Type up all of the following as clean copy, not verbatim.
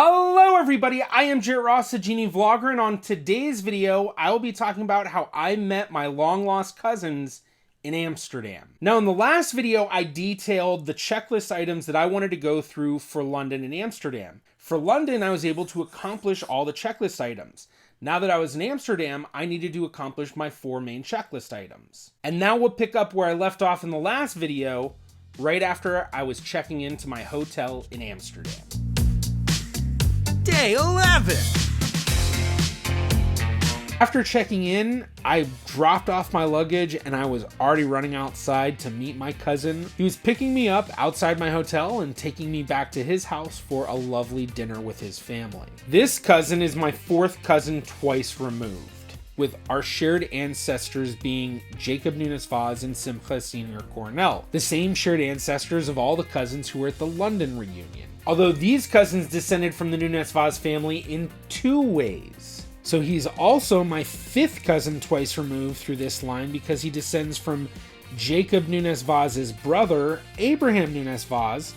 Hello everybody, I am Jarrett Ross, the GeneaVlogger, and on today's video, I will be talking about how I met my long-lost cousins in Amsterdam. Now, in the last video, I detailed the checklist items that I wanted to go through for London and Amsterdam. For London, I was able to accomplish all the checklist items. Now that I was in Amsterdam, I needed to accomplish my 4 main checklist items. And now we'll pick up where I left off in the last video, right after I was checking into my hotel in Amsterdam. Day 11. After checking in, I dropped off my luggage and I was already running outside to meet my cousin. He was picking me up outside my hotel and taking me back to his house for a lovely dinner with his family. This cousin is my 4th cousin twice removed, with our shared ancestors being Jacob Nunes Vaz and Simcha Senior Cornell, the same shared ancestors of all the cousins who were at the London reunion. Although these cousins descended from the Nunes Vaz family in 2 ways. So he's also my 5th cousin twice removed through this line because he descends from Jacob Nunes Vaz's brother, Abraham Nunes Vaz,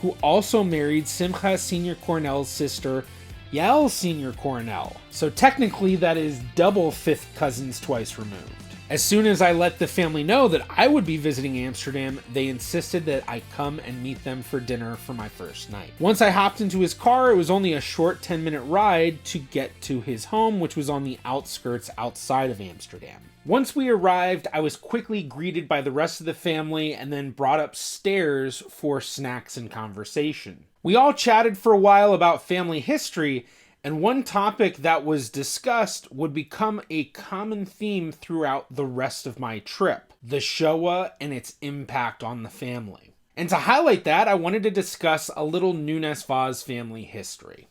who also married Simcha Senior Cornell's sister, Yael Senior Cornell. So technically that is double 5th cousins twice removed. As soon as I let the family know that I would be visiting Amsterdam, they insisted that I come and meet them for dinner for my first night. Once I hopped into his car, it was only a short 10-minute ride to get to his home, which was on the outskirts outside of Amsterdam. Once we arrived, I was quickly greeted by the rest of the family and then brought upstairs for snacks and conversation. We all chatted for a while about family history, and one topic that was discussed would become a common theme throughout the rest of my trip: the Shoah and its impact on the family. And to highlight that, I wanted to discuss a little Nunes Vaz family history.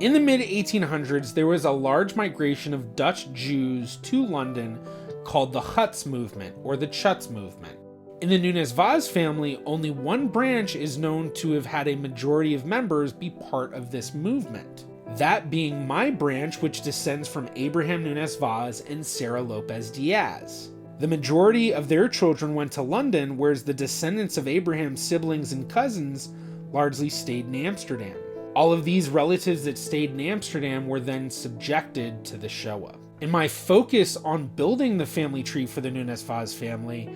In the mid-1800s, there was a large migration of Dutch Jews to London called the Huts movement, or the Chutz movement. In the Nunes Vaz family, only one branch is known to have had a majority of members be part of this movement. That being my branch, which descends from Abraham Nunes Vaz and Sarah Lopez Diaz. The majority of their children went to London, whereas the descendants of Abraham's siblings and cousins largely stayed in Amsterdam. All of these relatives that stayed in Amsterdam were then subjected to the Shoah. In my focus on building the family tree for the Nunes Vaz family,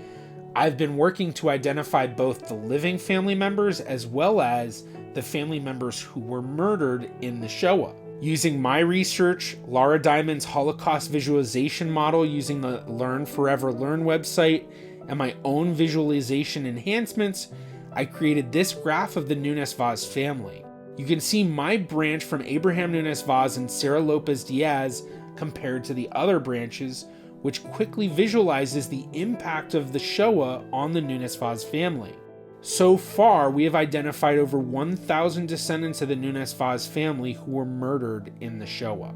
I've been working to identify both the living family members as well as the family members who were murdered in the Shoah. Using my research, Laura Diamond's Holocaust visualization model using the Learn Forever Learn website, and my own visualization enhancements, I created this graph of the Nunes Vaz family. You can see my branch from Abraham Nunes Vaz and Sarah Lopez Diaz compared to the other branches, which quickly visualizes the impact of the Shoah on the Nunes Vaz family. So far, we have identified over 1,000 descendants of the Nunes Vaz family who were murdered in the Shoah.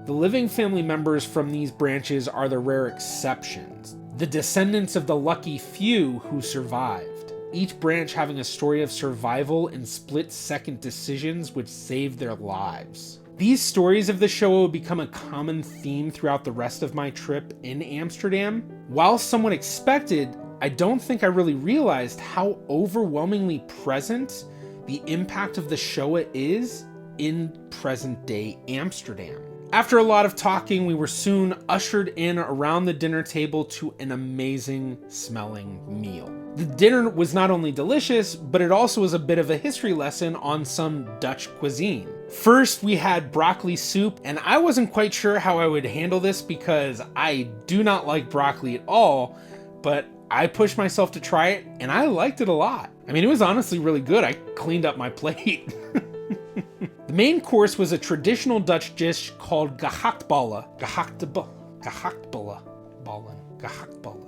The living family members from these branches are the rare exceptions, the descendants of the lucky few who survived, each branch having a story of survival and split-second decisions which saved their lives. These stories of the Shoah would become a common theme throughout the rest of my trip in Amsterdam. While somewhat expected, I don't think I really realized how overwhelmingly present the impact of the Shoah is in present-day Amsterdam. After a lot of talking, we were soon ushered in around the dinner table to an amazing smelling meal. The dinner was not only delicious, but it also was a bit of a history lesson on some Dutch cuisine. First, we had broccoli soup, and I wasn't quite sure how I would handle this because I do not like broccoli at all, but I pushed myself to try it, and I liked it a lot. I mean, it was honestly really good. I cleaned up my plate. The main course was a traditional Dutch dish called gehaktballen,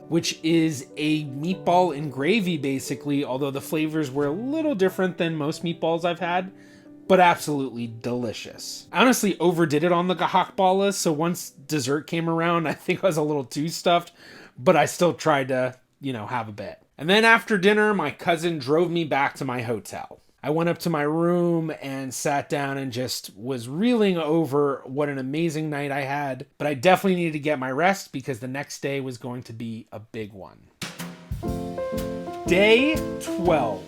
which is a meatball in gravy basically, although the flavors were a little different than most meatballs I've had, but absolutely delicious. I honestly overdid it on the gehaktballen, so once dessert came around, I think I was a little too stuffed, but I still tried to, have a bit. And then after dinner, my cousin drove me back to my hotel. I went up to my room and sat down and just was reeling over what an amazing night I had. But I definitely needed to get my rest because the next day was going to be a big one. Day 12.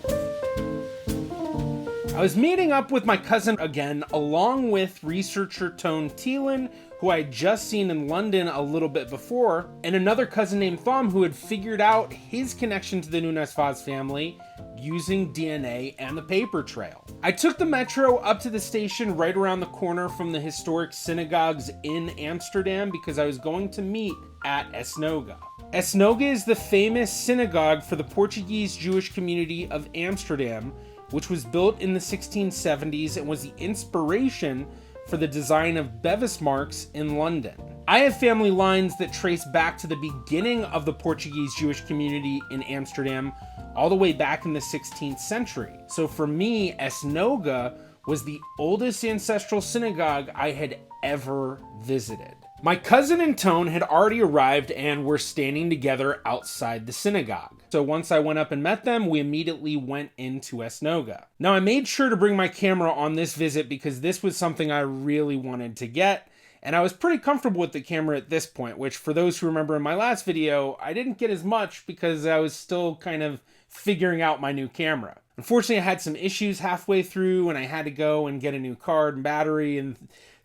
I was meeting up with my cousin again, along with researcher Tone Thielen, who I had just seen in London a little bit before, and another cousin named Thom who had figured out his connection to the Nunes Vaz family using DNA and the paper trail. I took the metro up to the station right around the corner from the historic synagogues in Amsterdam because I was going to meet at Esnoga. Esnoga is the famous synagogue for the Portuguese Jewish community of Amsterdam, which was built in the 1670s and was the inspiration for the design of Bevis marks in London. I have family lines that trace back to the beginning of the Portuguese Jewish community in Amsterdam, all the way back in the 16th century. So for me, Esnoga was the oldest ancestral synagogue I had ever visited. My cousin and Tone had already arrived and were standing together outside the synagogue. So once I went up and met them, we immediately went into Esnoga. Now I made sure to bring my camera on this visit because this was something I really wanted to get, and I was pretty comfortable with the camera at this point, which for those who remember in my last video, I didn't get as much because I was still kind of figuring out my new camera. Unfortunately, I had some issues halfway through and I had to go and get a new card and battery, and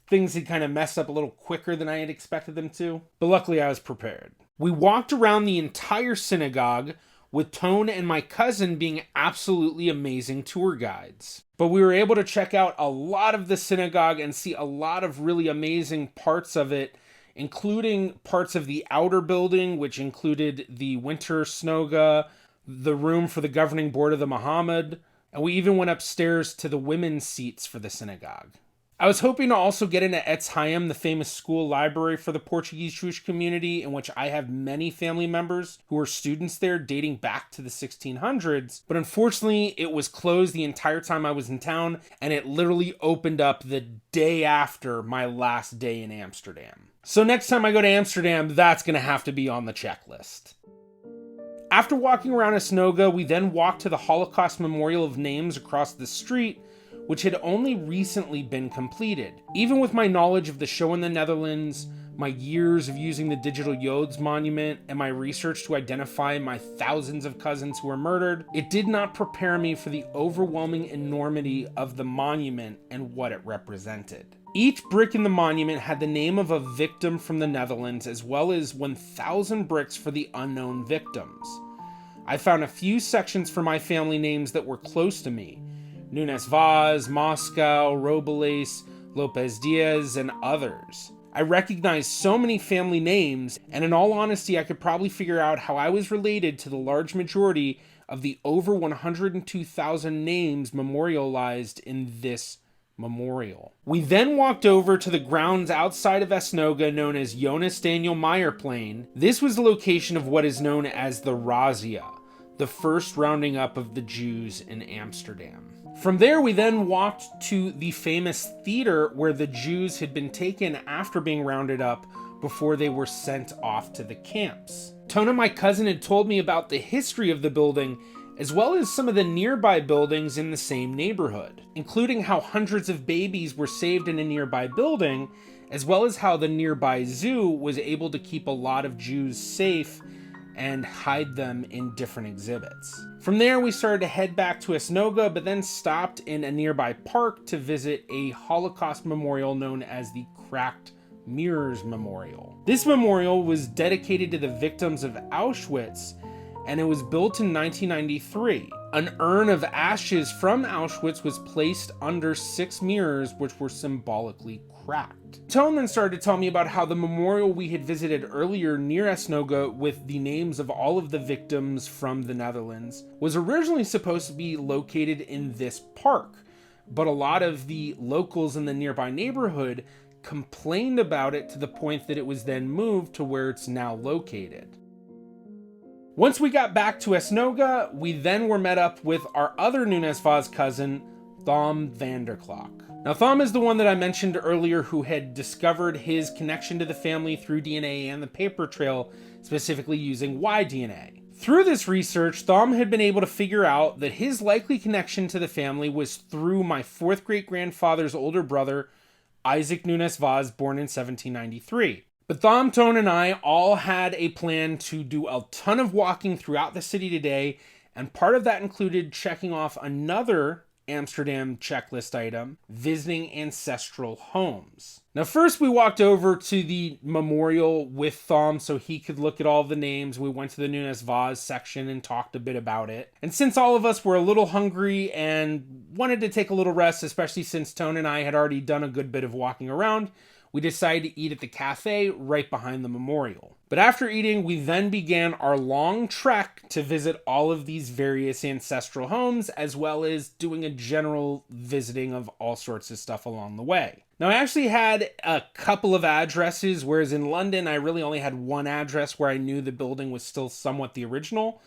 things had kind of messed up a little quicker than I had expected them to, but luckily I was prepared. We walked around the entire synagogue, with Tone and my cousin being absolutely amazing tour guides. But we were able to check out a lot of the synagogue and see a lot of really amazing parts of it, including parts of the outer building, which included the winter snoga, the room for the governing board of the Muhammad, and we even went upstairs to the women's seats for the synagogue. I was hoping to also get into Etz Chaim, the famous school library for the Portuguese Jewish community, in which I have many family members who were students there dating back to the 1600s, but unfortunately it was closed the entire time I was in town, and it literally opened up the day after my last day in Amsterdam. So next time I go to Amsterdam, that's going to have to be on the checklist. After walking around Esnoga, we then walked to the Holocaust Memorial of Names across the street, which had only recently been completed. Even with my knowledge of the show in the Netherlands, my years of using the digital Yodes monument, and my research to identify my thousands of cousins who were murdered, it did not prepare me for the overwhelming enormity of the monument and what it represented. Each brick in the monument had the name of a victim from the Netherlands, as well as 1,000 bricks for the unknown victims. I found a few sections for my family names that were close to me: Nunes Vaz, Moscow, Robles, Lopez Diaz, and others. I recognized so many family names, and in all honesty, I could probably figure out how I was related to the large majority of the over 102,000 names memorialized in this memorial. We then walked over to the grounds outside of Esnoga known as Jonas Daniel Meyer Plain. This was the location of what is known as the Razzia, the first rounding up of the Jews in Amsterdam. From there, we then walked to the famous theater where the Jews had been taken after being rounded up before they were sent off to the camps. Tona, my cousin, had told me about the history of the building, as well as some of the nearby buildings in the same neighborhood, including how hundreds of babies were saved in a nearby building, as well as how the nearby zoo was able to keep a lot of Jews safe and hide them in different exhibits. From there, we started to head back to Esnoga, but then stopped in a nearby park to visit a Holocaust memorial known as the Cracked Mirrors Memorial. This memorial was dedicated to the victims of Auschwitz, and it was built in 1993. An urn of ashes from Auschwitz was placed under 6 mirrors, which were symbolically cracked. Tone then started to tell me about how the memorial we had visited earlier near Esnoga with the names of all of the victims from the Netherlands was originally supposed to be located in this park, but a lot of the locals in the nearby neighborhood complained about it to the point that it was then moved to where it's now located. Once we got back to Esnoga, we then were met up with our other Nunes Vaz cousin, Thom van der Klok. Now, Thom is the one that I mentioned earlier who had discovered his connection to the family through DNA and the paper trail, specifically using Y-DNA. Through this research, Thom had been able to figure out that his likely connection to the family was through my 4th great-grandfather's older brother, Isaac Nunes Vaz, born in 1793. But Thom, Tone, and I all had a plan to do a ton of walking throughout the city today, and part of that included checking off another Amsterdam checklist item, visiting ancestral homes. Now, first we walked over to the memorial with Thom so he could look at all the names. We went to the Nunes Vaz section and talked a bit about it. And since all of us were a little hungry and wanted to take a little rest, especially since Tone and I had already done a good bit of walking around, we decided to eat at the cafe right behind the memorial. But after eating, we then began our long trek to visit all of these various ancestral homes, as well as doing a general visiting of all sorts of stuff along the way. Now, I actually had a couple of addresses, whereas in London, I really only had one address where I knew the building was still somewhat the original.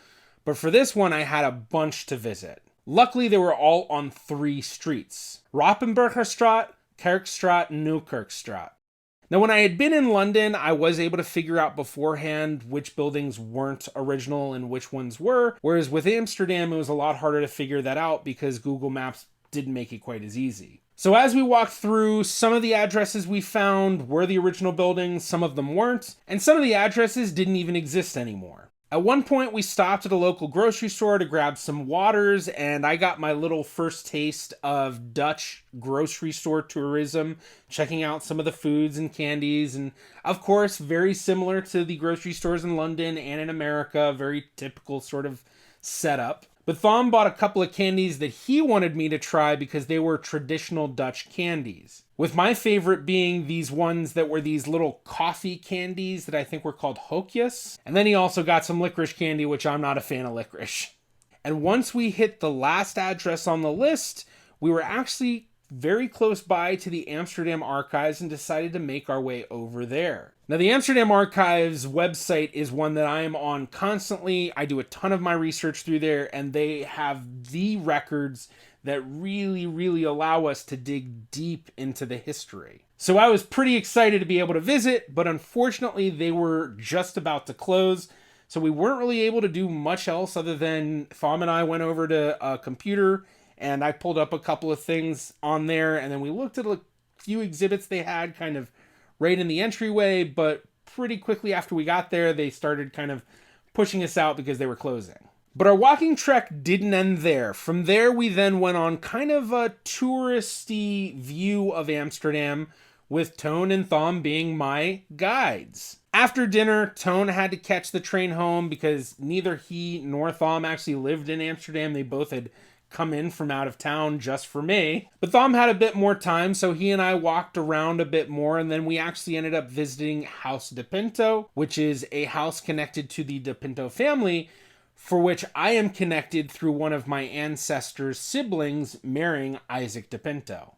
But for this one, I had a bunch to visit. Luckily, they were all on 3 streets: Roppenburgerstraat, Kerkstraat, and Nieuwkerkstraat. Now, when I had been in London, I was able to figure out beforehand which buildings weren't original and which ones were, whereas with Amsterdam, it was a lot harder to figure that out because Google Maps didn't make it quite as easy. So as we walked through, some of the addresses we found were the original buildings, some of them weren't, and some of the addresses didn't even exist anymore. At one point, we stopped at a local grocery store to grab some waters, and I got my little first taste of Dutch grocery store tourism, checking out some of the foods and candies, and of course, very similar to the grocery stores in London and in America, very typical sort of setup. But Thom bought a couple of candies that he wanted me to try because they were traditional Dutch candies. With my favorite being these ones that were these little coffee candies that I think were called hoekjes. And then he also got some licorice candy, which I'm not a fan of licorice. And once we hit the last address on the list, we were actually very close by to the Amsterdam Archives and decided to make our way over there. Now, the Amsterdam Archives website is one that I am on constantly. I do a ton of my research through there, and they have the records that really allow us to dig deep into the history. So I was pretty excited to be able to visit, but unfortunately they were just about to close, so we weren't really able to do much else other than Thom and I went over to a computer and I pulled up a couple of things on there, and then we looked at a few exhibits they had kind of right in the entryway, but pretty quickly after we got there, they started kind of pushing us out because they were closing. But our walking trek didn't end there. From there, we then went on kind of a touristy view of Amsterdam, with Tone and Thom being my guides. After dinner, Tone had to catch the train home because neither he nor Thom actually lived in Amsterdam. They both had come in from out of town just for me. But Thom had a bit more time, so he and I walked around a bit more, and then we actually ended up visiting Huis de Pinto, which is a house connected to the de Pinto family, for which I am connected through one of my ancestors' siblings marrying Isaac de Pinto.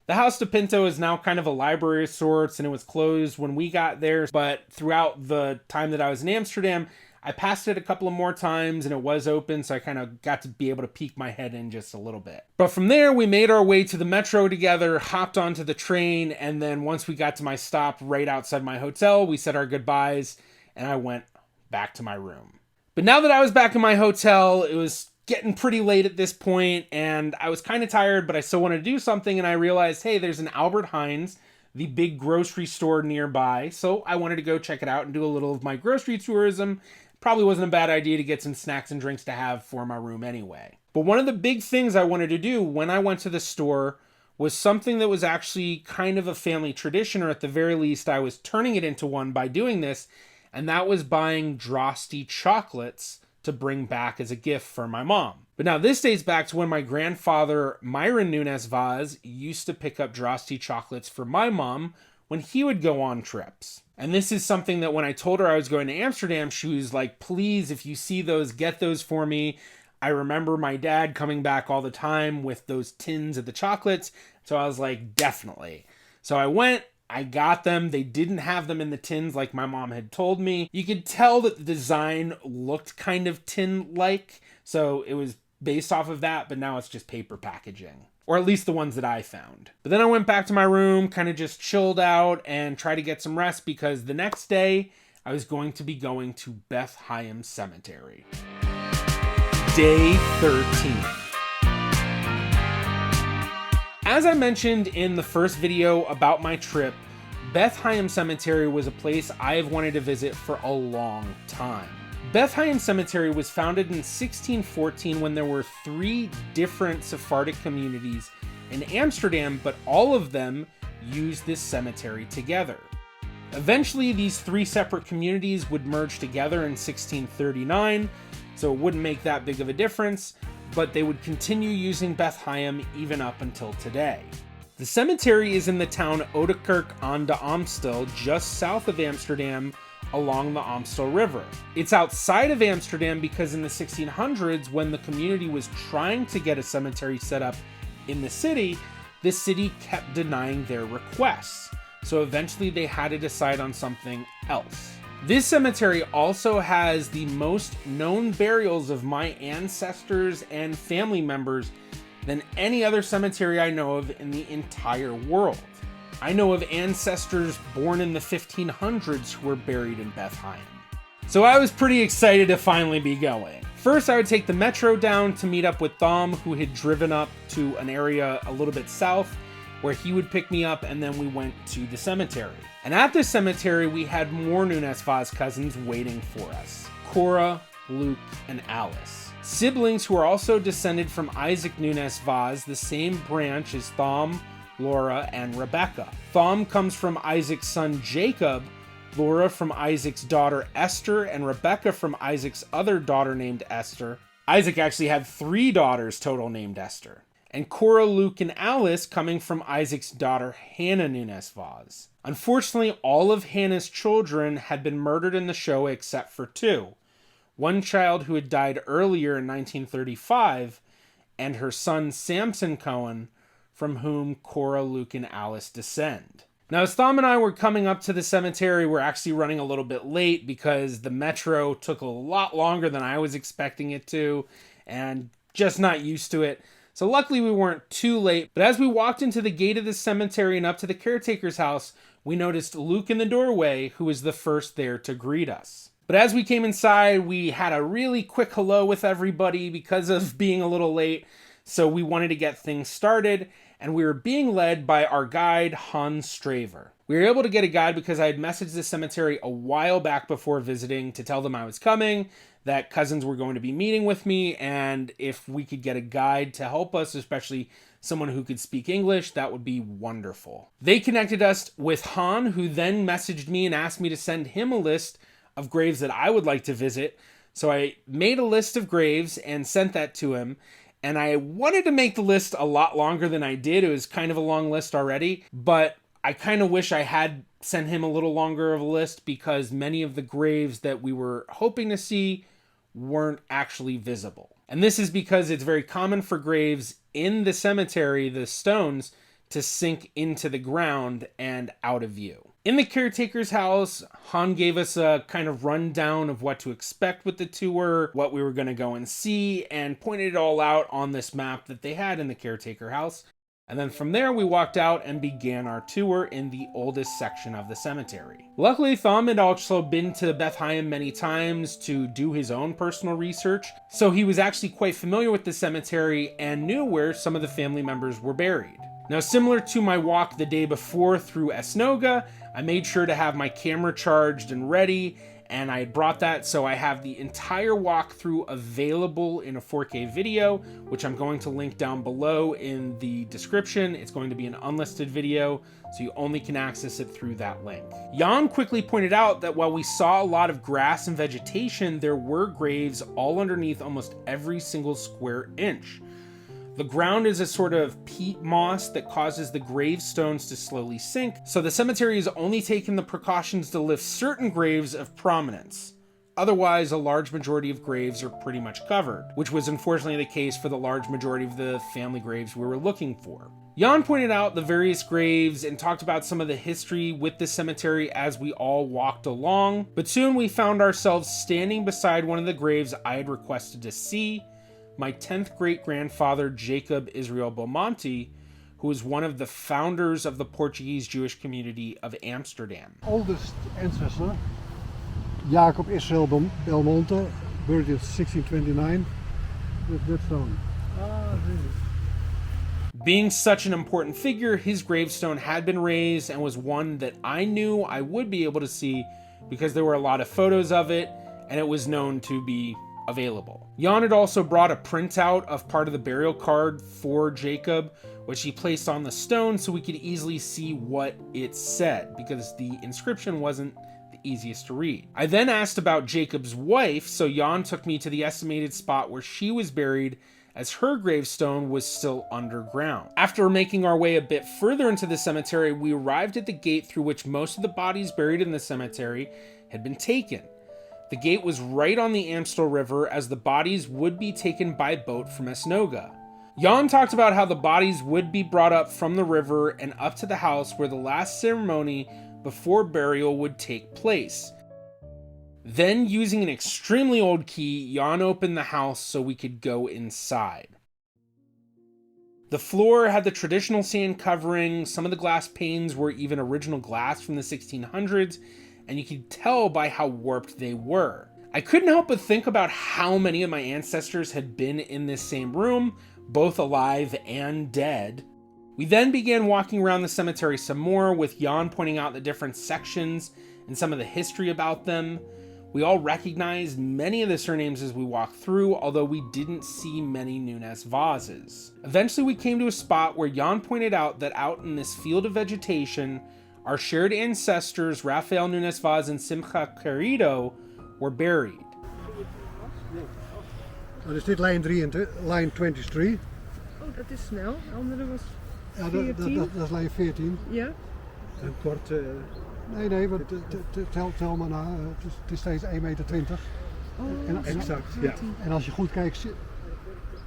The Huis de Pinto is now kind of a library of sorts, and it was closed when we got there, but throughout the time that I was in Amsterdam, I passed it a couple of more times and it was open, so I kind of got to be able to peek my head in just a little bit. But from there, we made our way to the metro together, hopped onto the train, and then once we got to my stop right outside my hotel, we said our goodbyes, and I went back to my room. But now that I was back in my hotel, it was getting pretty late at this point, and I was kind of tired, but I still wanted to do something, and I realized, hey, there's an Albert Heijn's, the big grocery store nearby, so I wanted to go check it out and do a little of my grocery tourism. Probably wasn't a bad idea to get some snacks and drinks to have for my room anyway. But one of the big things I wanted to do when I went to the store was something that was actually kind of a family tradition, or at the very least, I was turning it into one by doing this, and that was buying Drosti chocolates to bring back as a gift for my mom. But now this dates back to when my grandfather, Myron Nunes Vaz, used to pick up Drosti chocolates for my mom when he would go on trips. And this is something that when I told her I was going to Amsterdam, she was like, please, if you see those, get those for me. I remember my dad coming back all the time with those tins of the chocolates. So I was like, definitely. So I went, I got them. They didn't have them in the tins like my mom had told me. You could tell that the design looked kind of tin-like. So it was based off of that, but now it's just paper packaging. Or at least the ones that I found. But then I went back to my room, kind of just chilled out and tried to get some rest because the next day I was going to be going to Beth Hayem Cemetery. Day 13. As I mentioned in the first video about my trip, Beth Hayem Cemetery was a place I've wanted to visit for a long time. Bethlehem Cemetery was founded in 1614 when there were 3 different Sephardic communities in Amsterdam, but all of them used this cemetery together. Eventually, these 3 separate communities would merge together in 1639, so it wouldn't make that big of a difference, but they would continue using Bethlehem even up until today. The cemetery is in the town Oudekerk aan de Amstel, just south of Amsterdam, along the Amstel River. It's outside of Amsterdam because in the 1600s, when the community was trying to get a cemetery set up in the city kept denying their requests. So eventually they had to decide on something else. This cemetery also has the most known burials of my ancestors and family members than any other cemetery I know of in the entire world. I know of ancestors born in the 1500s who were buried in Bethlehem. So I was pretty excited to finally be going. First, I would take the metro down to meet up with Thom, who had driven up to an area a little bit south, where he would pick me up, and then we went to the cemetery. And at the cemetery, we had more Nunes Vaz cousins waiting for us. Cora, Luke, and Alice. Siblings who are also descended from Isaac Nunes Vaz, the same branch as Thom, Laura, and Rebecca. Thom comes from Isaac's son Jacob, Laura from Isaac's daughter Esther, and Rebecca from Isaac's other daughter named Esther. Isaac actually had 3 daughters total named Esther. And Cora, Luke, and Alice coming from Isaac's daughter Hannah Nunes Vaz. Unfortunately, all of Hannah's children had been murdered in the show except for 2. One child who had died earlier in 1935, and her son Samson Cohen, from whom Cora, Luke, and Alice descend. Now, as Thom and I were coming up to the cemetery, we're actually running a little bit late because the metro took a lot longer than I was expecting it to, and just not used to it. So luckily we weren't too late, but as we walked into the gate of the cemetery and up to the caretaker's house, we noticed Luke in the doorway, who was the first there to greet us. But as we came inside, we had a really quick hello with everybody because of being a little late, so we wanted to get things started, and we were being led by our guide, Hans Straver. We were able to get a guide because I had messaged the cemetery a while back before visiting to tell them I was coming, that cousins were going to be meeting with me, and if we could get a guide to help us, especially someone who could speak English, that would be wonderful. They connected us with Han, who then messaged me and asked me to send him a list of graves that I would like to visit. So I made a list of graves and sent that to him. And I wanted to make the list a lot longer than I did. It was kind of a long list already, but I kind of wish I had sent him a little longer of a list because many of the graves that we were hoping to see weren't actually visible. And this is because it's very common for graves in the cemetery, the stones, to sink into the ground and out of view. In the caretaker's house, Han gave us a kind of rundown of what to expect with the tour, what we were going to go and see, and pointed it all out on this map that they had in the caretaker house. And then from there, we walked out and began our tour in the oldest section of the cemetery. Luckily, Thom had also been to Bethlehem many times to do his own personal research, so he was actually quite familiar with the cemetery and knew where some of the family members were buried. Now, similar to my walk the day before through Esnoga, I made sure to have my camera charged and ready, and I had brought that, so I have the entire walkthrough available in a 4K video, which I'm going to link down below in the description. It's going to be an unlisted video, so you only can access it through that link. Jan quickly pointed out that while we saw a lot of grass and vegetation, there were graves all underneath almost every single square inch. The ground is a sort of peat moss that causes the gravestones to slowly sink, so the cemetery has only taken the precautions to lift certain graves of prominence. Otherwise, a large majority of graves are pretty much covered, which was unfortunately the case for the large majority of the family graves we were looking for. Jan pointed out the various graves and talked about some of the history with the cemetery as we all walked along, but soon we found ourselves standing beside one of the graves I had requested to see, my 10th great-grandfather, Jacob Israel Belmonte, who was one of the founders of the Portuguese Jewish community of Amsterdam. Oldest ancestor, Jacob Israel Belmonte, buried in 1629, with that stone. Being such an important figure, his gravestone had been raised and was one that I knew I would be able to see because there were a lot of photos of it, and it was known to be available. Jan had also brought a printout of part of the burial card for Jacob, which he placed on the stone so we could easily see what it said, because the inscription wasn't the easiest to read. I then asked about Jacob's wife, so Jan took me to the estimated spot where she was buried, as her gravestone was still underground. After making our way a bit further into the cemetery, we arrived at the gate through which most of the bodies buried in the cemetery had been taken. The gate was right on the Amstel River, as the bodies would be taken by boat from Esnoga. Jan talked about how the bodies would be brought up from the river and up to the house where the last ceremony before burial would take place. Then, using an extremely old key, Jan opened the house so we could go inside. The floor had the traditional sand covering, some of the glass panes were even original glass from the 1600s, and you could tell by how warped they were. I couldn't help but think about how many of my ancestors had been in this same room, both alive and dead. We then began walking around the cemetery some more, with Jan pointing out the different sections and some of the history about them. We all recognized many of the surnames as we walked through, although we didn't see many Nunes vases. Eventually we came to a spot where Jan pointed out that out in this field of vegetation, our shared ancestors, Rafael Nunes Vaz and Simcha Querido, were buried. Dat is dit lijn 23. Oh, dat is snel. De andere was Ja, 14. dat is lijn 14. Ja. Een korte... Nee, want tel maar na. Het is steeds 1,20 meter. Oh, exact, ja. En als je goed kijkt,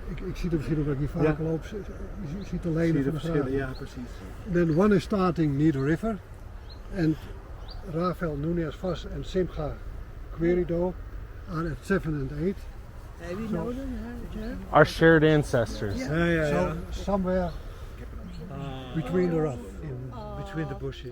ik zie er misschien omdat ik niet vaker loop, je ziet de lijnen van de verschillen, ja precies. Then one is starting near the river, and Rafael Nunes Vaz and Simcha Querido are at 7 and 8. Heb je nodig? Ja. Our shared ancestors. So somewhere between the rough. Between the bushes.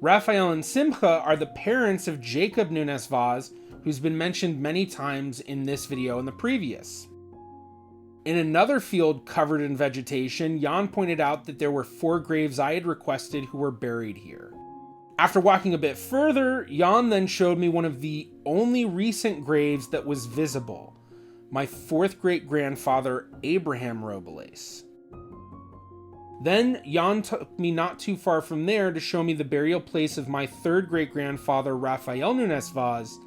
Raphael and Simcha are the parents of Jacob Nunes Vaz, who's been mentioned many times in this video and the previous. In another field covered in vegetation, Jan pointed out that there were 4 graves I had requested who were buried here. After walking a bit further, Jan then showed me one of the only recent graves that was visible, my 4th great-grandfather Abraham Robles. Then Jan took me not too far from there to show me the burial place of my 3rd great-grandfather Rafael Nunes Vaz,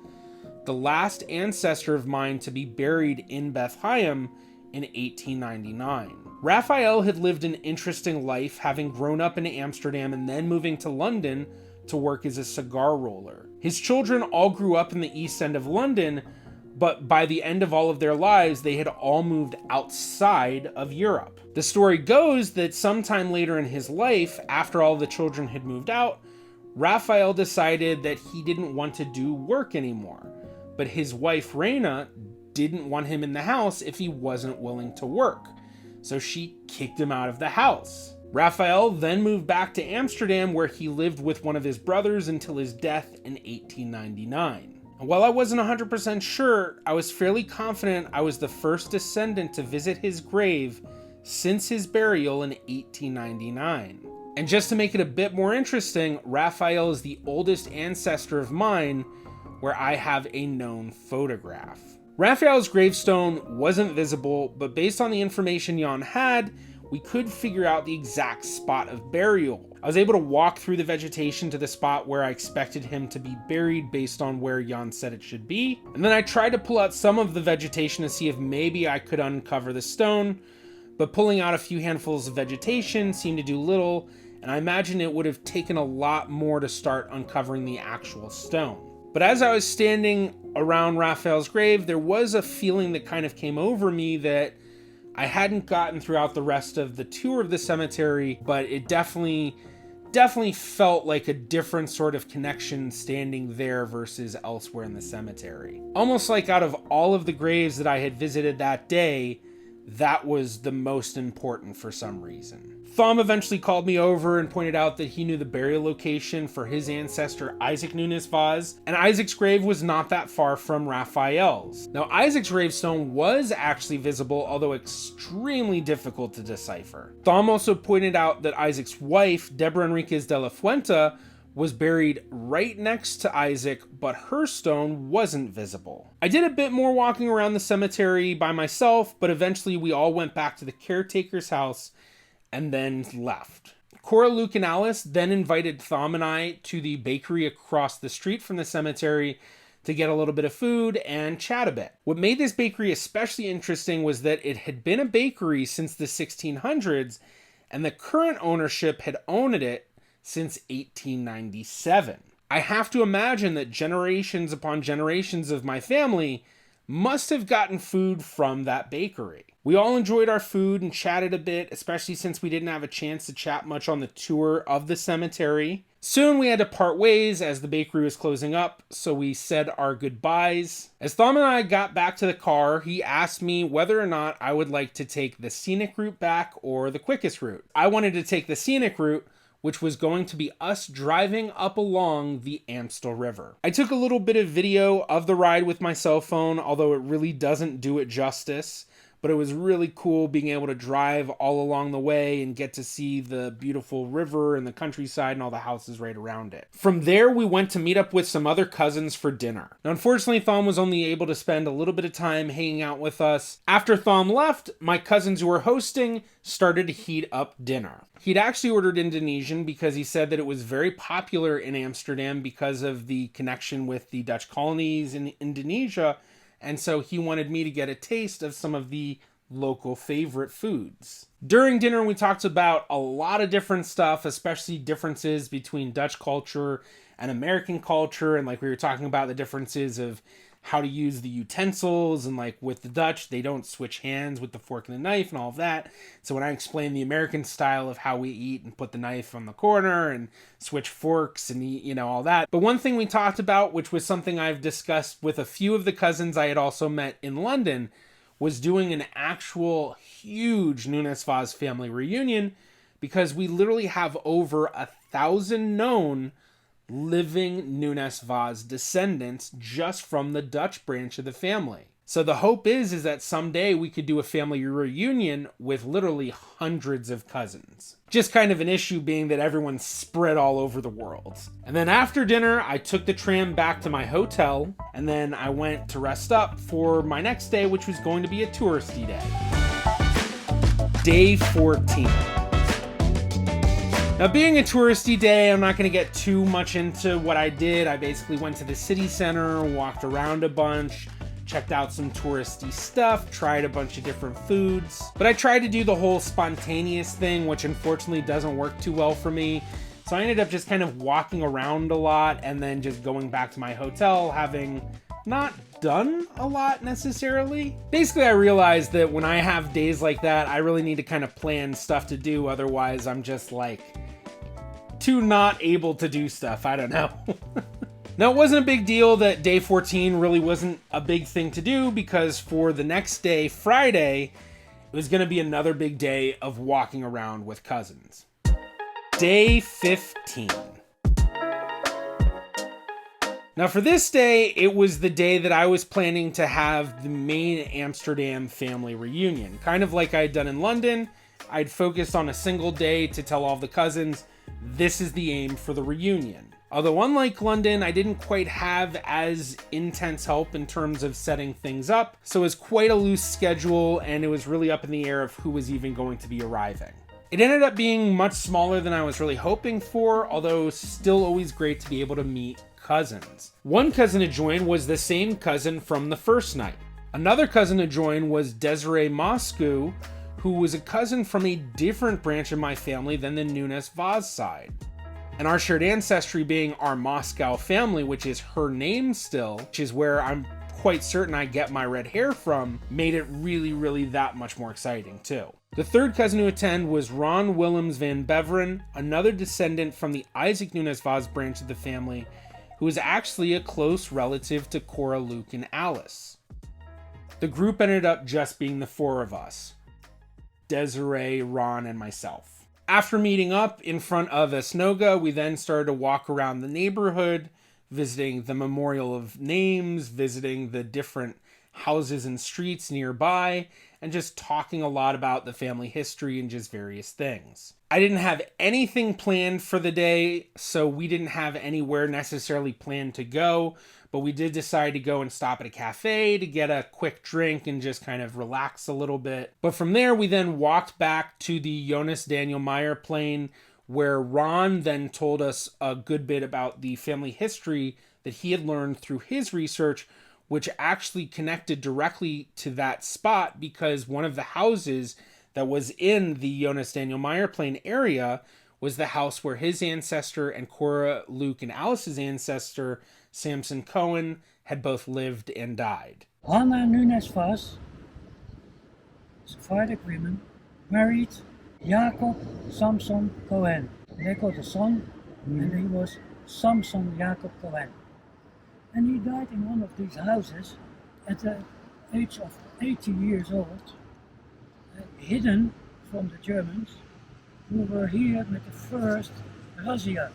the last ancestor of mine to be buried in Bethlehem in 1899. Rafael had lived an interesting life, having grown up in Amsterdam and then moving to London to work as a cigar roller. His children all grew up in the East End of London, but by the end of all of their lives, they had all moved outside of Europe. The story goes that sometime later in his life, after all the children had moved out, Rafael decided that he didn't want to do work anymore, but his wife Reina didn't want him in the house if he wasn't willing to work, so she kicked him out of the house. Rafael then moved back to Amsterdam, where he lived with one of his brothers until his death in 1899. And while I wasn't 100% sure, I was fairly confident I was the first descendant to visit his grave since his burial in 1899. And just to make it a bit more interesting, Rafael is the oldest ancestor of mine where I have a known photograph. Rafael's gravestone wasn't visible, but based on the information Jan had, we could figure out the exact spot of burial. I was able to walk through the vegetation to the spot where I expected him to be buried based on where Jan said it should be. And then I tried to pull out some of the vegetation to see if maybe I could uncover the stone, but pulling out a few handfuls of vegetation seemed to do little, and I imagine it would have taken a lot more to start uncovering the actual stone. But as I was standing around Raphael's grave, there was a feeling that kind of came over me that I hadn't gotten throughout the rest of the tour of the cemetery, but it definitely felt like a different sort of connection standing there versus elsewhere in the cemetery. Almost like out of all of the graves that I had visited that day, that was the most important for some reason. Thom eventually called me over and pointed out that he knew the burial location for his ancestor Isaac Nunes Vaz, and Isaac's grave was not that far from Raphael's. Now, Isaac's gravestone was actually visible, although extremely difficult to decipher. Thom also pointed out that Isaac's wife, Deborah Enriquez de la Fuente, was buried right next to Isaac, but her stone wasn't visible. I did a bit more walking around the cemetery by myself, but eventually we all went back to the caretaker's house and then left. Cora, Luke, and Alice then invited Thom and I to the bakery across the street from the cemetery to get a little bit of food and chat a bit. What made this bakery especially interesting was that it had been a bakery since the 1600s, and the current ownership had owned it since 1897. I have to imagine that generations upon generations of my family must have gotten food from that bakery. We all enjoyed our food and chatted a bit, especially since we didn't have a chance to chat much on the tour of the cemetery. Soon we had to part ways as the bakery was closing up, so we said our goodbyes. As Thom and I got back to the car, he asked me whether or not I would like to take the scenic route back or the quickest route. I wanted to take the scenic route, which was going to be us driving up along the Amstel River. I took a little bit of video of the ride with my cell phone, although it really doesn't do it justice. But it was really cool being able to drive all along the way and get to see the beautiful river and the countryside and all the houses right around it. From there, we went to meet up with some other cousins for dinner. Now, unfortunately, Thom was only able to spend a little bit of time hanging out with us. After Thom left, my cousins who were hosting started to heat up dinner. He'd actually ordered Indonesian because he said that it was very popular in Amsterdam because of the connection with the Dutch colonies in Indonesia. And so he wanted me to get a taste of some of the local favorite foods. During dinner, we talked about a lot of different stuff, especially differences between Dutch culture and American culture. And like we were talking about the differences of how to use the utensils, and like with the Dutch, they don't switch hands with the fork and the knife and all of that. So when I explained the American style of how we eat and put the knife on the corner and switch forks and eat, you know, all that. But one thing we talked about, which was something I've discussed with a few of the cousins I had also met in London, was doing an actual huge Nunes Vaz family reunion, because we literally have over 1,000 known living Nunes Vaz descendants just from the Dutch branch of the family. So the hope is that someday we could do a family reunion with literally hundreds of cousins. Just kind of an issue being that everyone's spread all over the world. And then after dinner, I took the tram back to my hotel, and then I went to rest up for my next day, which was going to be a touristy day. Day 14. Now, being a touristy day, I'm not going to get too much into what I did. I basically went to the city center, walked around a bunch, checked out some touristy stuff, tried a bunch of different foods. But I tried to do the whole spontaneous thing, which unfortunately doesn't work too well for me. So I ended up just kind of walking around a lot and then just going back to my hotel, having not done a lot necessarily. Basically, I realized that when I have days like that, I really need to kind of plan stuff to do. Otherwise, I'm just like too not able to do stuff. I don't know. Now, it wasn't a big deal that day 14 really wasn't a big thing to do, because for the next day, Friday, it was going to be another big day of walking around with cousins. Day 15. Now, for this day, it was the day that I was planning to have the main Amsterdam family reunion. Kind of like I had done in London, I'd focused on a single day to tell all the cousins, this is the aim for the reunion. Although unlike London, I didn't quite have as intense help in terms of setting things up, so it was quite a loose schedule, and it was really up in the air of who was even going to be arriving. It ended up being much smaller than I was really hoping for, although still always great to be able to meet cousins. One cousin to join was the same cousin from the first night. Another cousin to join was Desiree Moscow, who was a cousin from a different branch of my family than the Nunes Vaz side. And our shared ancestry being our Moscow family, which is her name still, which is where I'm quite certain I get my red hair from, made it really that much more exciting too. The third cousin to attend was Ron Willems van Beveren, another descendant from the Isaac Nunes Vaz branch of the family, who is actually a close relative to Cora, Luke, and Alice. The group ended up just being the 4 of us: Desiree, Ron, and myself. After meeting up in front of Esnoga, we then started to walk around the neighborhood, visiting the Memorial of Names, visiting the different houses and streets nearby, and just talking a lot about the family history and just various things. I didn't have anything planned for the day, so we didn't have anywhere necessarily planned to go, but we did decide to go and stop at a cafe to get a quick drink and just kind of relax a little bit. But from there, we then walked back to the Jonas Daniel Meyer Plain, where Ron then told us a good bit about the family history that he had learned through his research, which actually connected directly to that spot because one of the houses that was in the Jonas Daniel Meyer Plain area was the house where his ancestor and Cora, Luke, and Alice's ancestor, Samson Cohen, had both lived and died. Hannah Nunes Vaz, Sephardic women, married Jacob Samson Cohen. They got a son, and he was Samson Jacob Cohen. And he died in one of these houses at the age of 80 years old, hidden from the Germans, who were here with the first razzia.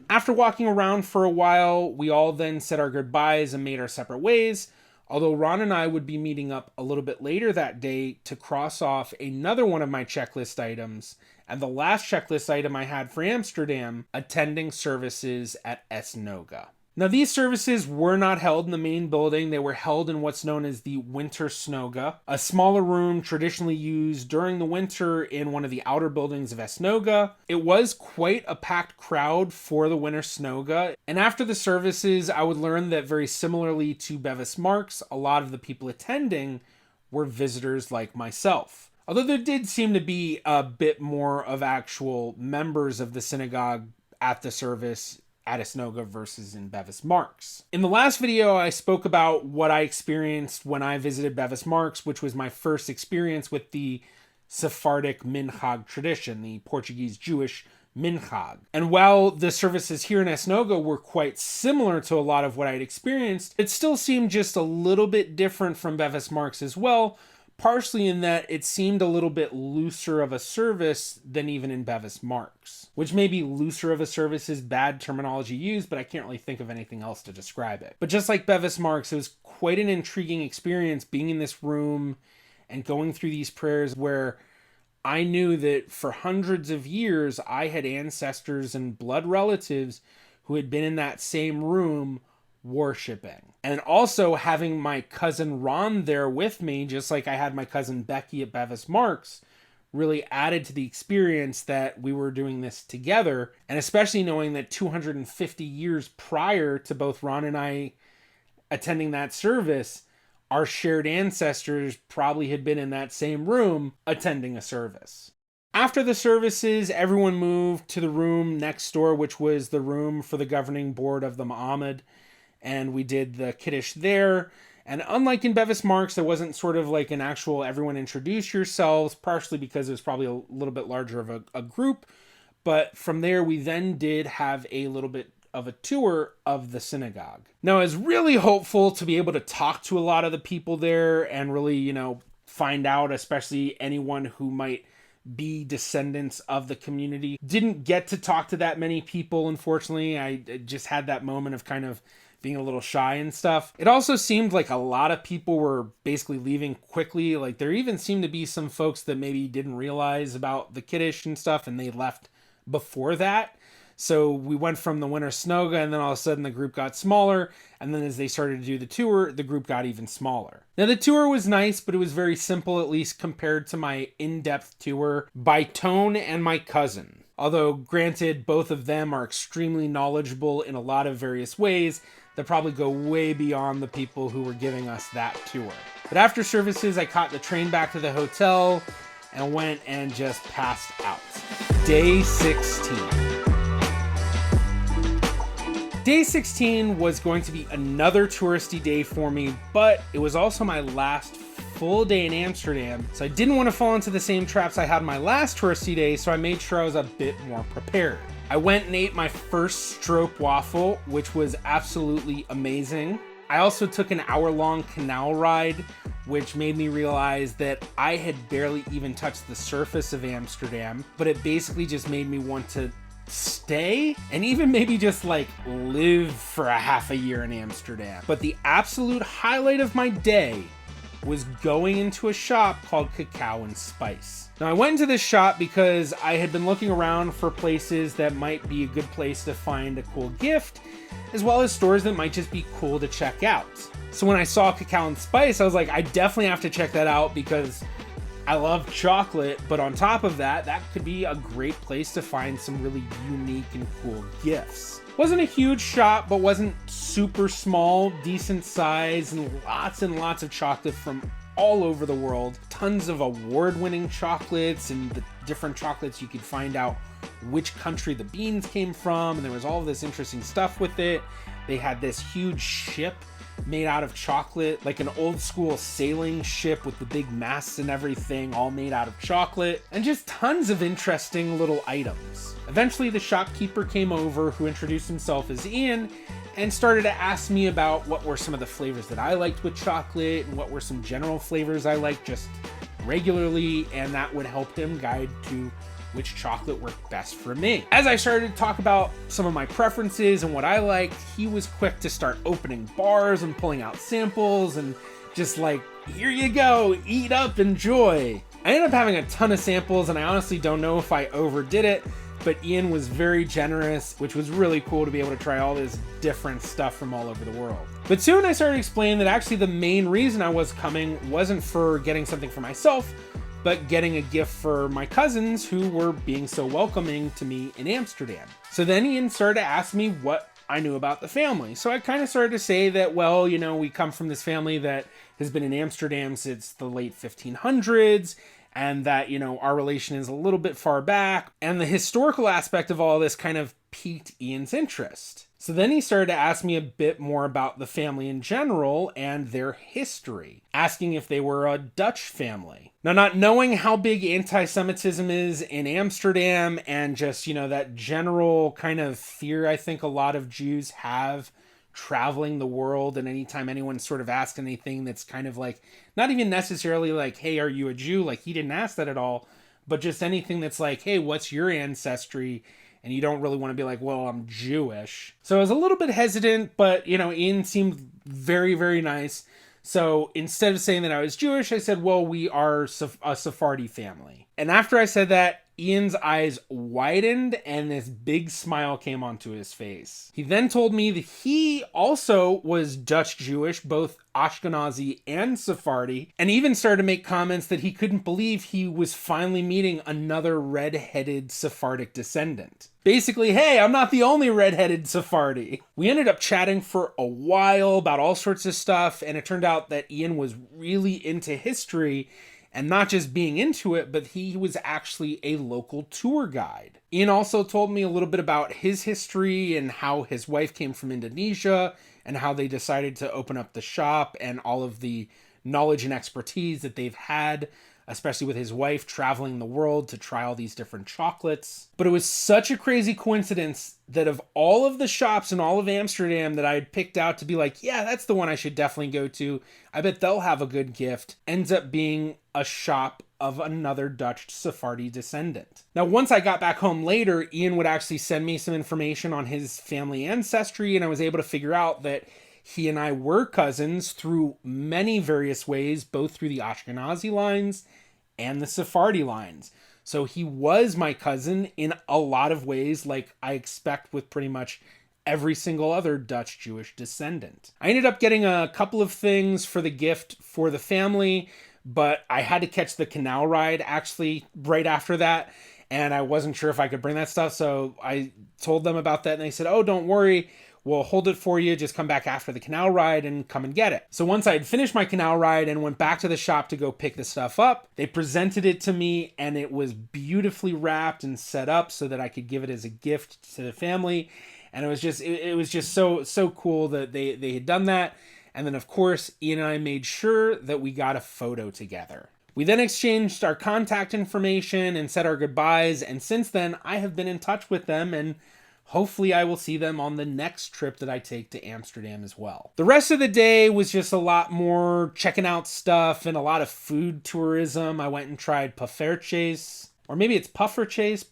After walking around for a while, we all then said our goodbyes and made our separate ways, although Ron and I would be meeting up a little bit later that day to cross off another one of my checklist items, and the last checklist item I had for Amsterdam, attending services at Esnoga. Now, these services were not held in the main building. They were held in what's known as the Winter Snoga, a smaller room traditionally used during the winter in one of the outer buildings of Esnoga. It was quite a packed crowd for the Winter Snoga, and after the services, I would learn that very similarly to Bevis Marks, a lot of the people attending were visitors like myself. Although there did seem to be a bit more of actual members of the synagogue at the service at Esnoga versus in Bevis Marks. In the last video, I spoke about what I experienced when I visited Bevis Marks, which was my first experience with the Sephardic Minchag tradition, the Portuguese Jewish Minchag. And while the services here in Esnoga were quite similar to a lot of what I'd experienced, it still seemed just a little bit different from Bevis Marks as well, partially in that it seemed a little bit looser of a service than even in Bevis Marks. Which maybe looser of a service is bad terminology used, but I can't really think of anything else to describe it. But just like Bevis Marks, it was quite an intriguing experience being in this room and going through these prayers where I knew that for hundreds of years I had ancestors and blood relatives who had been in that same room worshiping. And also having my cousin Ron there with me, just like I had my cousin Becky at Bevis Marks, really added to the experience that we were doing this together. And especially knowing that 250 years prior to both Ron and I attending that service, our shared ancestors probably had been in that same room attending a service. After the services, everyone moved to the room next door, which was the room for the governing board of the Ma'amad. And we did the Kiddush there. And unlike in Bevis Marks, there wasn't sort of like an actual everyone introduce yourselves, partially because it was probably a little bit larger of a group. But from there, we then did have a little bit of a tour of the synagogue. Now, I was really hopeful to be able to talk to a lot of the people there and really, find out, especially anyone who might be descendants of the community. Didn't get to talk to that many people, unfortunately. I just had that moment of kind of being a little shy and stuff. It also seemed like a lot of people were basically leaving quickly. Like there even seemed to be some folks that maybe didn't realize about the Kiddush and stuff and they left before that. So we went from the Winter Snoga and then all of a sudden the group got smaller. And then as they started to do the tour, the group got even smaller. Now the tour was nice, but it was very simple, at least compared to my in-depth tour by Tone and my cousin. Although granted, both of them are extremely knowledgeable in a lot of various ways that probably go way beyond the people who were giving us that tour. But after services, I caught the train back to the hotel and went and just passed out. Day 16. Day 16 was going to be another touristy day for me, but it was also my last full day in Amsterdam, so I didn't want to fall into the same traps I had my last touristy day, so I made sure I was a bit more prepared. I went and ate my first stroopwafel, which was absolutely amazing. I also took an hour-long canal ride which made me realize that I had barely even touched the surface of Amsterdam, but it basically just made me want to stay and even maybe just like live for a half a year in Amsterdam. But the absolute highlight of my day was going into a shop called Cacao and Spice. Now I went into this shop because I had been looking around for places that might be a good place to find a cool gift, as well as stores that might just be cool to check out. So when I saw Cacao and Spice, I was like, I definitely have to check that out because I love chocolate, but on top of that, that could be a great place to find some really unique and cool gifts. Wasn't a huge shop, but wasn't super small, decent size, and lots of chocolate from all over the world. Tons of award-winning chocolates and the different chocolates you could find out which country the beans came from, and there was all this interesting stuff with it. They had this huge ship made out of chocolate, like an old school sailing ship with the big masts and everything, all made out of chocolate, and just tons of interesting little items. Eventually the shopkeeper came over, who introduced himself as Ian, and started to ask me about what were some of the flavors that I liked with chocolate and what were some general flavors I liked just regularly, and that would help him guide to which chocolate worked best for me. As I started to talk about some of my preferences and what I liked, he was quick to start opening bars and pulling out samples and just like, here you go, eat up, enjoy. I ended up having a ton of samples, and I honestly don't know if I overdid it, but Ian was very generous, which was really cool to be able to try all this different stuff from all over the world. But soon I started explaining that actually the main reason I was coming wasn't for getting something for myself, but getting a gift for my cousins who were being so welcoming to me in Amsterdam. So then Ian started to ask me what I knew about the family. So I kind of started to say that, well, you know, we come from this family that has been in Amsterdam since the late 1500s, and that, you know, our relation is a little bit far back. And the historical aspect of all this kind of piqued Ian's interest. So then he started to ask me a bit more about the family in general and their history, asking if they were a Dutch family. Now, not knowing how big anti-Semitism is in Amsterdam and just, you know, that general kind of fear I think a lot of Jews have traveling the world, and anytime anyone sort of asks anything that's kind of like, not even necessarily like, hey, are you a Jew? Like, he didn't ask that at all, but just anything that's like, hey, what's your ancestry? And you don't really want to be like, well, I'm Jewish. So I was a little bit hesitant, but, you know, Ian seemed very, very nice. So instead of saying that I was Jewish, I said, well, we are a Sephardi family. And after I said that, Ian's eyes widened and this big smile came onto his face. He then told me that he also was Dutch Jewish, both Ashkenazi and Sephardi, and even started to make comments that he couldn't believe he was finally meeting another red-headed Sephardic descendant. Basically, hey, I'm not the only red-headed Sephardi. We ended up chatting for a while about all sorts of stuff, and it turned out that Ian was really into history, and not just being into it, but he was actually a local tour guide. Ian also told me a little bit about his history and how his wife came from Indonesia and how they decided to open up the shop and all of the knowledge and expertise that they've had, especially with his wife traveling the world to try all these different chocolates. But it was such a crazy coincidence that of all of the shops in all of Amsterdam that I had picked out to be like, yeah, that's the one I should definitely go to, I bet they'll have a good gift, ends up being a shop of another Dutch Sephardi descendant. Now, once I got back home later, Ian would actually send me some information on his family ancestry, and I was able to figure out that he and I were cousins through many various ways, both through the Ashkenazi lines and the Sephardi lines. So he was my cousin in a lot of ways, like I expect with pretty much every single other Dutch Jewish descendant. I ended up getting a couple of things for the gift for the family, but I had to catch the canal ride actually right after that, and I wasn't sure if I could bring that stuff, so I told them about that, and they said, oh, don't worry, we'll hold it for you, just come back after the canal ride and come and get it. So once I had finished my canal ride and went back to the shop to go pick the stuff up, they presented it to me, and it was beautifully wrapped and set up so that I could give it as a gift to the family, and it was just so cool that they had done that. And then, of course, Ian and I made sure that we got a photo together. We then exchanged our contact information and said our goodbyes, and since then, I have been in touch with them, and hopefully I will see them on the next trip that I take to Amsterdam as well. The rest of the day was just a lot more checking out stuff and a lot of food tourism. I went and tried puffertjes. Or maybe it's puffertjes.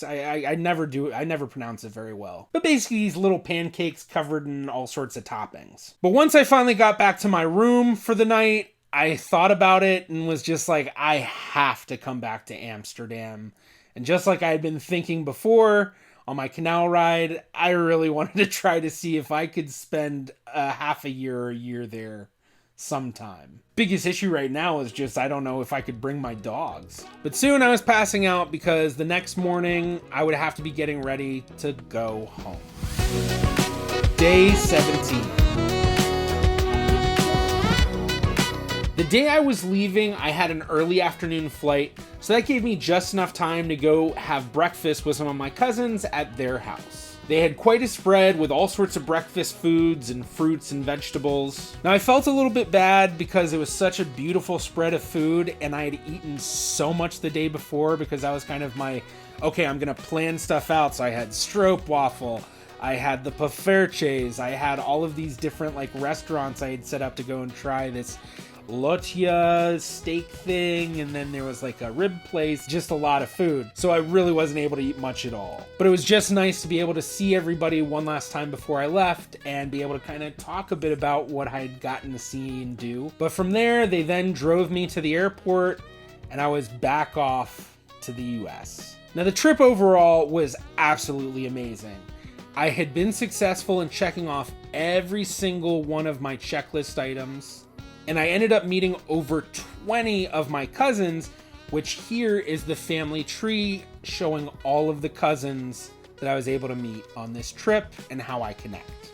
I never pronounce it very well. But basically these little pancakes covered in all sorts of toppings. But once I finally got back to my room for the night, I thought about it and was just like, I have to come back to Amsterdam. And just like I had been thinking before on my canal ride, I really wanted to try to see if I could spend half a year or a year there sometime. Biggest issue right now is just I don't know if I could bring my dogs. But soon I was passing out because the next morning I would have to be getting ready to go home. Day 17. The day I was leaving, I had an early afternoon flight, so that gave me just enough time to go have breakfast with some of my cousins at their house. They had quite a spread with all sorts of breakfast foods and fruits and vegetables. Now I felt a little bit bad because it was such a beautiful spread of food and I had eaten so much the day before because that was kind of my, okay, I'm gonna plan stuff out. So I had stroopwafel, I had the puffertjes, I had all of these different like restaurants I had set up to go and try this Lotja steak thing, and then there was like a rib place, just a lot of food. So I really wasn't able to eat much at all. But it was just nice to be able to see everybody one last time before I left and be able to kind of talk a bit about what I had gotten to see and do. But from there, they then drove me to the airport and I was back off to the US. Now the trip overall was absolutely amazing. I had been successful in checking off every single one of my checklist items. And I ended up meeting over 20 of my cousins, which here is the family tree showing all of the cousins that I was able to meet on this trip and how I connect.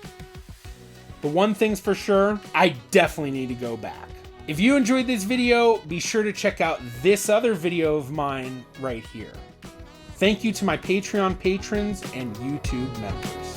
But one thing's for sure, I definitely need to go back. If you enjoyed this video, be sure to check out this other video of mine right here. Thank you to my Patreon patrons and YouTube members.